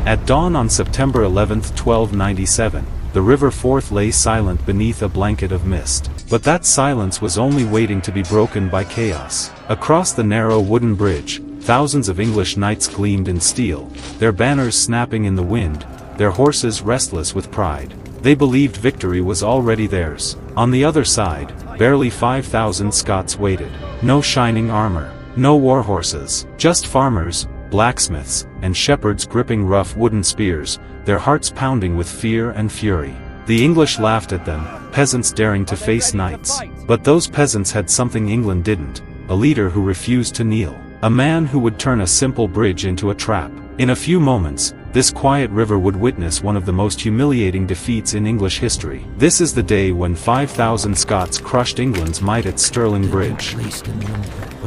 At dawn on September 11, 1297, the River Forth lay silent beneath a blanket of mist. But that silence was only waiting to be broken by chaos. Across the narrow wooden bridge, thousands of English knights gleamed in steel, their banners snapping in the wind, their horses restless with pride. They believed victory was already theirs. On the other side, barely 5,000 Scots waited. No shining armor, no war horses, just farmers, blacksmiths, and shepherds gripping rough wooden spears, their hearts pounding with fear and fury. The English laughed at them, peasants daring to face knights. But those peasants had something England didn't: a leader who refused to kneel. A man who would turn a simple bridge into a trap. In a few moments, this quiet river would witness one of the most humiliating defeats in English history. This is the day when 5,000 Scots crushed England's might at Stirling Bridge.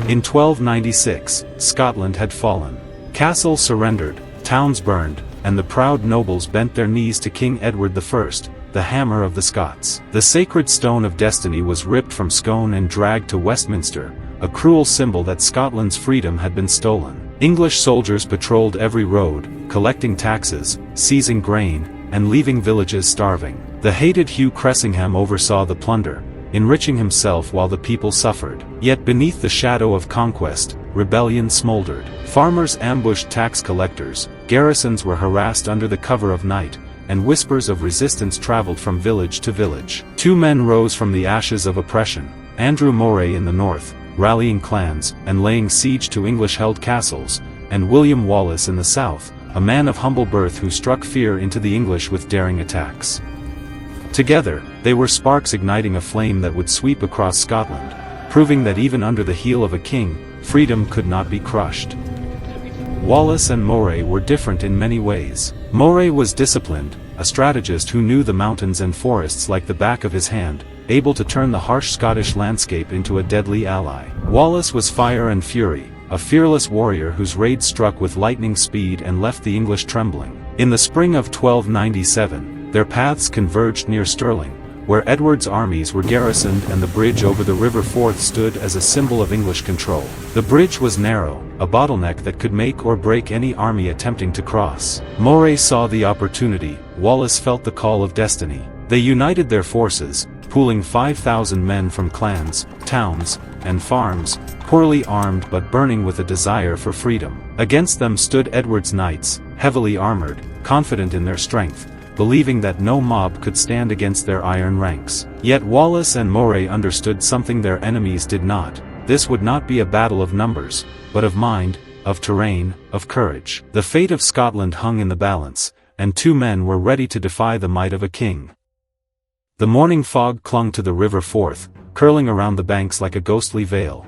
In 1296, Scotland had fallen. Castles surrendered, towns burned, and the proud nobles bent their knees to King Edward I, the Hammer of the Scots. The sacred stone of destiny was ripped from Scone and dragged to Westminster, a cruel symbol that Scotland's freedom had been stolen. English soldiers patrolled every road, collecting taxes, seizing grain, and leaving villages starving. The hated Hugh Cressingham oversaw the plunder, enriching himself while the people suffered. Yet beneath the shadow of conquest, rebellion smoldered. Farmers ambushed tax collectors, garrisons were harassed under the cover of night, and whispers of resistance traveled from village to village. Two men rose from the ashes of oppression: Andrew Moray in the north, rallying clans and laying siege to English-held castles, and William Wallace in the south, a man of humble birth who struck fear into the English with daring attacks. Together, they were sparks igniting a flame that would sweep across Scotland, proving that even under the heel of a king, freedom could not be crushed. Wallace and Moray were different in many ways. Moray was disciplined, a strategist who knew the mountains and forests like the back of his hand, able to turn the harsh Scottish landscape into a deadly ally. Wallace was fire and fury, a fearless warrior whose raids struck with lightning speed and left the English trembling. In the spring of 1297, their paths converged near Stirling, where Edward's armies were garrisoned, and the bridge over the River Forth stood as a symbol of English control. The bridge was narrow, a bottleneck that could make or break any army attempting to cross. Moray saw the opportunity, Wallace felt the call of destiny. They united their forces, pooling 5,000 men from clans, towns, and farms, poorly armed but burning with a desire for freedom. Against them stood Edward's knights, heavily armored, confident in their strength, believing that no mob could stand against their iron ranks. Yet Wallace and Moray understood something their enemies did not: this would not be a battle of numbers, but of mind, of terrain, of courage. The fate of Scotland hung in the balance, and two men were ready to defy the might of a king. The morning fog clung to the River Forth, curling around the banks like a ghostly veil.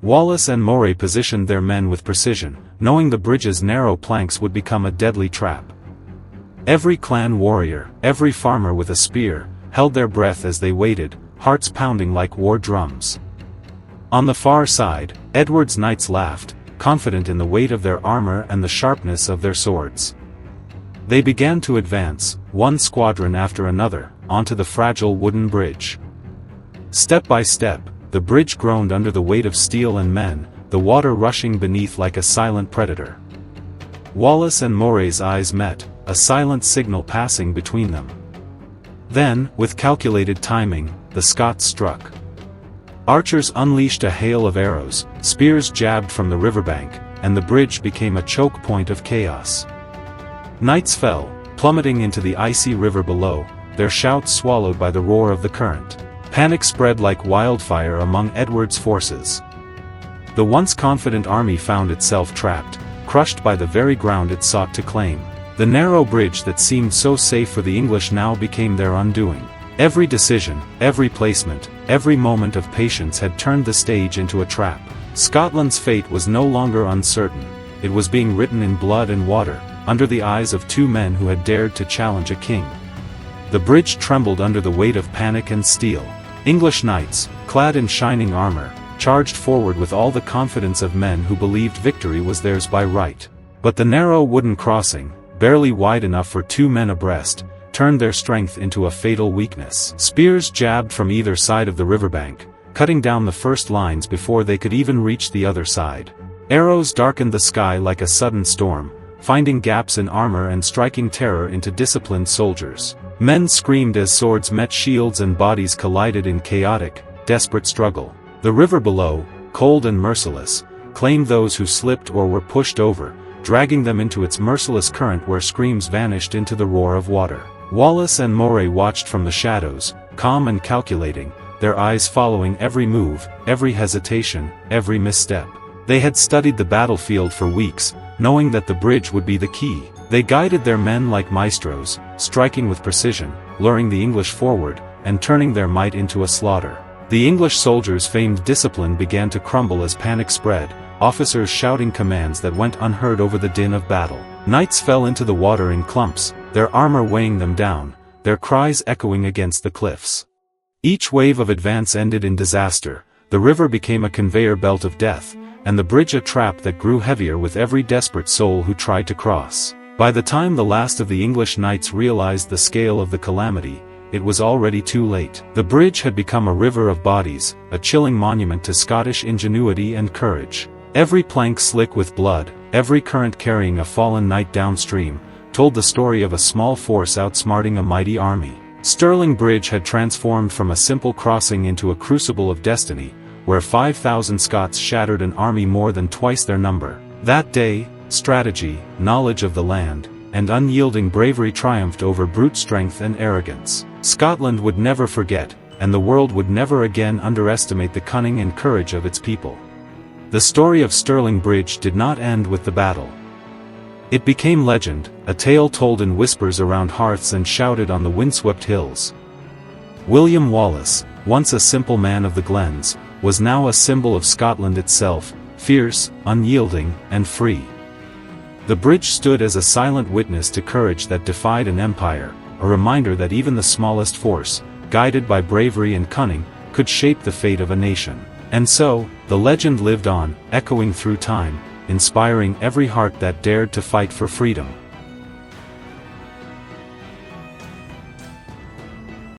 Wallace and Moray positioned their men with precision, knowing the bridge's narrow planks would become a deadly trap. Every clan warrior, every farmer with a spear, held their breath as they waited, hearts pounding like war drums. On the far side, Edward's knights laughed, confident in the weight of their armor and the sharpness of their swords. They began to advance, one squadron after another, onto the fragile wooden bridge. Step by step, the bridge groaned under the weight of steel and men, the water rushing beneath like a silent predator. Wallace and Moray's eyes met, a silent signal passing between them. Then, with calculated timing, the Scots struck. Archers unleashed a hail of arrows, spears jabbed from the riverbank, and the bridge became a choke point of chaos. Knights fell, plummeting into the icy river below, their shouts swallowed by the roar of the current. Panic spread like wildfire among Edward's forces. The once confident army found itself trapped, crushed by the very ground it sought to claim. The narrow bridge that seemed so safe for the English now became their undoing. Every decision, every placement, every moment of patience had turned the stage into a trap. Scotland's fate was no longer uncertain. It was being written in blood and water, under the eyes of two men who had dared to challenge a king. The bridge trembled under the weight of panic and steel. English knights, clad in shining armor, charged forward with all the confidence of men who believed victory was theirs by right. But the narrow wooden crossing, barely wide enough for two men abreast, turned their strength into a fatal weakness. Spears jabbed from either side of the riverbank, cutting down the first lines before they could even reach the other side. Arrows darkened the sky like a sudden storm, finding gaps in armor and striking terror into disciplined soldiers. Men screamed as swords met shields and bodies collided in chaotic, desperate struggle. The river below, cold and merciless, claimed those who slipped or were pushed over, dragging them into its merciless current where screams vanished into the roar of water. Wallace and Moray watched from the shadows, calm and calculating, their eyes following every move, every hesitation, every misstep. They had studied the battlefield for weeks, knowing that the bridge would be the key. They guided their men like maestros, striking with precision, luring the English forward, and turning their might into a slaughter. The English soldiers' famed discipline began to crumble as panic spread, officers shouting commands that went unheard over the din of battle. Knights fell into the water in clumps, their armor weighing them down, their cries echoing against the cliffs. Each wave of advance ended in disaster, the river became a conveyor belt of death, and the bridge a trap that grew heavier with every desperate soul who tried to cross. By the time the last of the English knights realized the scale of the calamity, it was already too late. The bridge had become a river of bodies, a chilling monument to Scottish ingenuity and courage. Every plank slick with blood, every current carrying a fallen knight downstream, told the story of a small force outsmarting a mighty army. Stirling Bridge had transformed from a simple crossing into a crucible of destiny, where 5,000 Scots shattered an army more than twice their number. That day, strategy, knowledge of the land, and unyielding bravery triumphed over brute strength and arrogance. Scotland would never forget, and the world would never again underestimate the cunning and courage of its people. The story of Stirling Bridge did not end with the battle. It became legend, a tale told in whispers around hearths and shouted on the windswept hills. William Wallace, once a simple man of the glens, was now a symbol of Scotland itself, fierce, unyielding, and free. The bridge stood as a silent witness to courage that defied an empire, a reminder that even the smallest force, guided by bravery and cunning, could shape the fate of a nation. And so, the legend lived on, echoing through time, inspiring every heart that dared to fight for freedom.